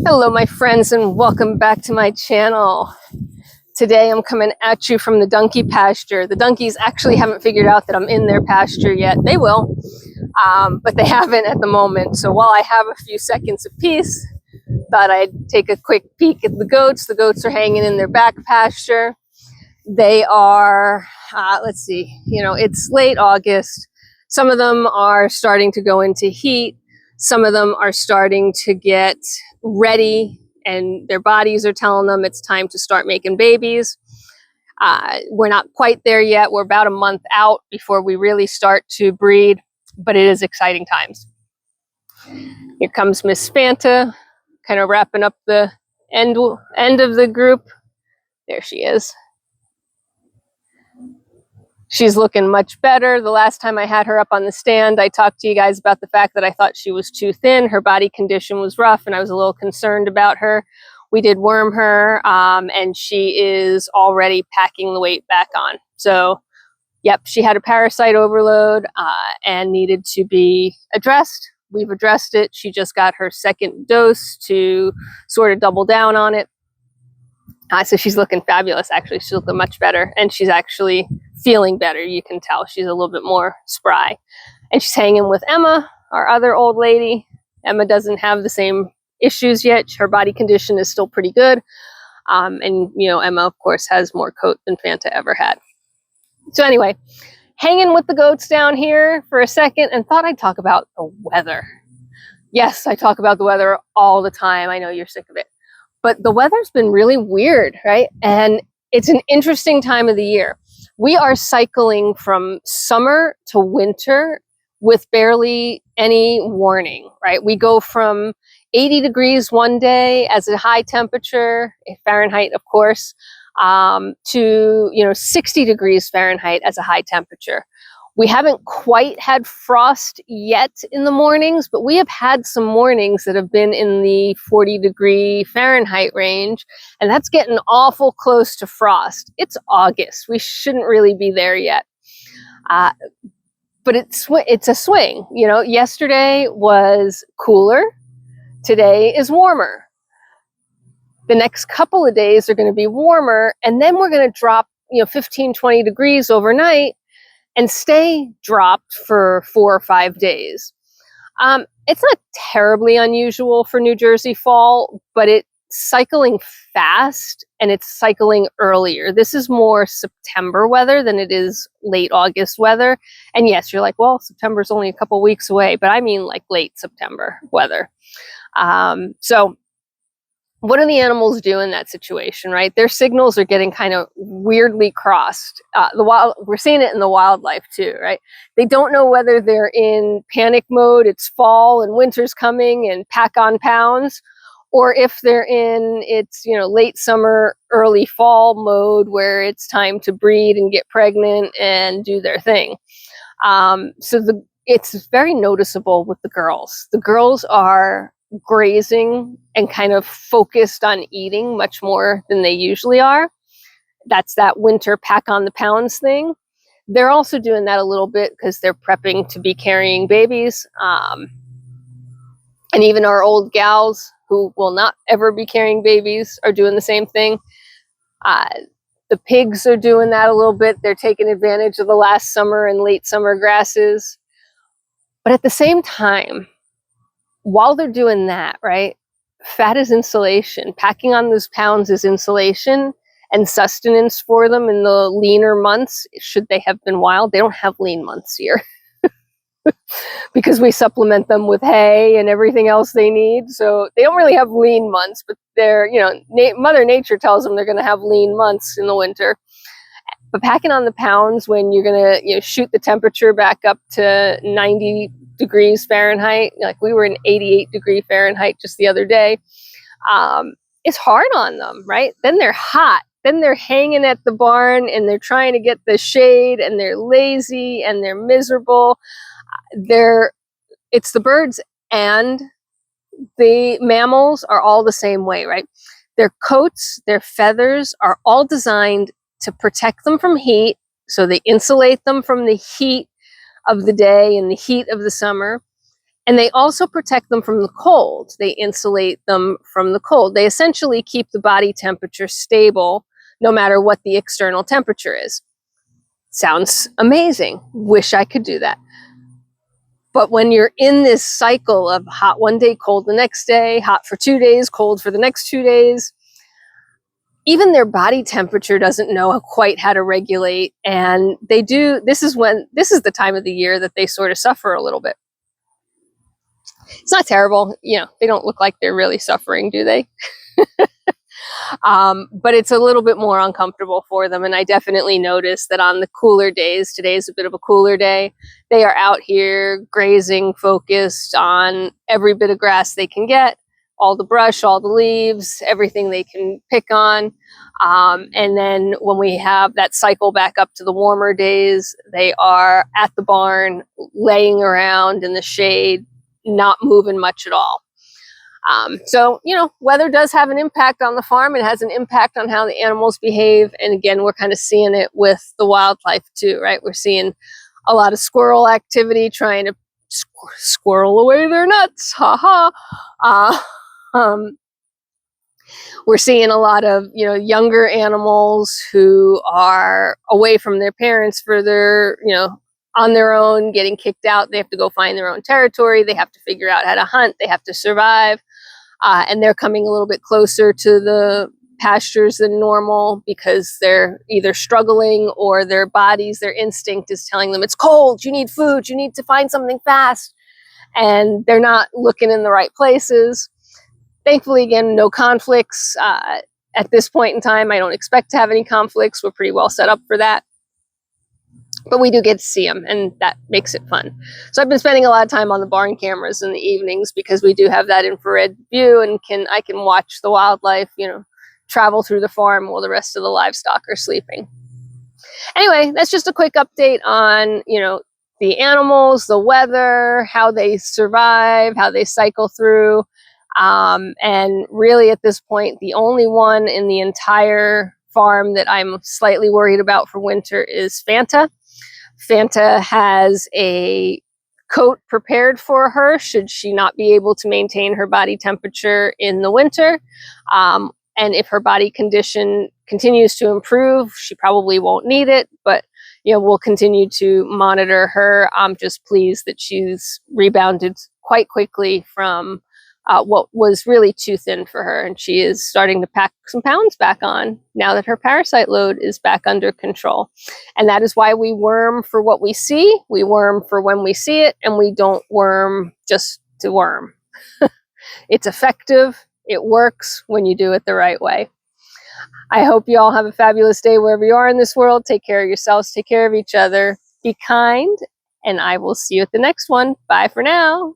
Hello my friends and welcome back to my channel. Today I'm coming at you from the donkey pasture. The donkeys actually haven't figured out that I'm in their pasture yet. They will, but they haven't at the moment. So while I have a few seconds of peace, thought I'd take a quick peek at the goats. The goats are hanging in their back pasture. They are, let's see, it's late August. Some of them are starting to go into heat. Some of them are starting to get ready and their bodies are telling them it's time to start making babies. We're not quite there yet. We're about a month out before we really start to breed, but it is exciting times. Here comes Miss Fanta, kind of wrapping up the end of the group. There she is. She's looking much better. The last time I had her up on the stand, I talked to you guys about the fact that I thought she was too thin. Her body condition was rough, and I was a little concerned about her. We did worm her, and she is already packing the weight back on. So, yep, she had a parasite overload and needed to be addressed. We've addressed it. She just got her second dose to sort of double down on it. So she's looking fabulous, actually. She's looking much better, and she's actually feeling better. You can tell she's a little bit more spry. And she's hanging with Emma, our other old lady. Emma doesn't have the same issues yet. Her body condition is still pretty good. And, Emma, of course, has more coat than Fanta ever had. So anyway, hanging with the goats down here for a second and thought I'd talk about the weather. Yes, I talk about the weather all the time. I know you're sick of it. But the weather's been really weird, right? And it's an interesting time of the year. We are cycling from summer to winter with barely any warning, right? We go from 80 degrees one day as a high temperature, Fahrenheit, of course, to 60 degrees Fahrenheit as a high temperature. We haven't quite had frost yet in the mornings, but we have had some mornings that have been in the 40-degree Fahrenheit range, and that's getting awful close to frost. It's August. We shouldn't really be there yet. But it's a swing. Yesterday was cooler. Today is warmer. The next couple of days are going to be warmer, and then we're going to drop 15, 20 degrees overnight and stay dropped for 4 or 5 days. It's not terribly unusual for New Jersey fall, but it's cycling fast and it's cycling earlier. This is more September weather than it is late August weather. And yes, you're like, well, September's only a couple weeks away, but I mean like late September weather. So what do the animals do in that situation, right? Their signals are getting kind of weirdly crossed. We're seeing it in the wildlife too, right? They don't know whether they're in panic mode, it's fall and winter's coming and pack on pounds, or if they're in it's late summer, early fall mode where it's time to breed and get pregnant and do their thing. It's very noticeable with the girls. The girls are grazing and kind of focused on eating much more than they usually are. That's that winter pack on the pounds thing. They're also doing that a little bit because they're prepping to be carrying babies. And even our old gals who will not ever be carrying babies are doing the same thing. The pigs are doing that a little bit. They're taking advantage of the last summer and late summer grasses. But at the same time, while they're doing that, right, fat is insulation. Packing on those pounds is insulation and sustenance for them in the leaner months, should they have been wild. They don't have lean months here because we supplement them with hay and everything else they need. So they don't really have lean months, but they're, Mother Nature tells them they're going to have lean months in the winter. But packing on the pounds when you're going to shoot the temperature back up to 90 degrees Fahrenheit, like we were in 88-degree Fahrenheit just the other day, it's hard on them, right? Then they're hot. Then they're hanging at the barn and they're trying to get the shade and they're lazy and they're miserable. It's the birds and the mammals are all the same way, right? Their coats, their feathers are all designed to protect them from heat. So they insulate them from the heat of the day and the heat of the summer. And they also protect them from the cold. They insulate them from the cold. They essentially keep the body temperature stable no matter what the external temperature is. Sounds amazing. Wish I could do that. But when you're in this cycle of hot one day, cold the next day, hot for 2 days, cold for the next 2 days, even their body temperature doesn't know quite how to regulate. And this is the time of the year that they sort of suffer a little bit. It's not terrible. They don't look like they're really suffering, do they? But it's a little bit more uncomfortable for them. And I definitely notice that on the cooler days, today's a bit of a cooler day, they are out here grazing, focused on every bit of grass they can get, all the brush, all the leaves, everything they can pick on. And then when we have that cycle back up to the warmer days, they are at the barn, laying around in the shade, not moving much at all. So, weather does have an impact on the farm. It has an impact on how the animals behave. And again, we're kind of seeing it with the wildlife too, right? We're seeing a lot of squirrel activity trying to squirrel away their nuts. Ha ha. We're seeing a lot of, younger animals who are away from their parents for their, on their own, getting kicked out. They have to go find their own territory. They have to figure out how to hunt. They have to survive. And they're coming a little bit closer to the pastures than normal because they're either struggling or their bodies, their instinct is telling them it's cold, you need food, you need to find something fast. And they're not looking in the right places. Thankfully, again, no conflicts at this point in time. I don't expect to have any conflicts. We're pretty well set up for that. But we do get to see them, and that makes it fun. So I've been spending a lot of time on the barn cameras in the evenings because we do have that infrared view, and I can watch the wildlife, travel through the farm while the rest of the livestock are sleeping. Anyway, that's just a quick update on, the animals, the weather, how they survive, how they cycle through. And really at this point, the only one in the entire farm that I'm slightly worried about for winter is Fanta. Fanta has a coat prepared for her should she not be able to maintain her body temperature in the winter. And if her body condition continues to improve, she probably won't need it, but we'll continue to monitor her. I'm just pleased that she's rebounded quite quickly from what was really too thin for her, and she is starting to pack some pounds back on now that her parasite load is back under control. And that is why we worm for what we see. We worm for when we see it, and we don't worm just to worm. It's effective. It works when you do it the right way. I hope you all have a fabulous day wherever you are in this world. Take care of yourselves. Take care of each other. Be kind, and I will see you at the next one. Bye for now.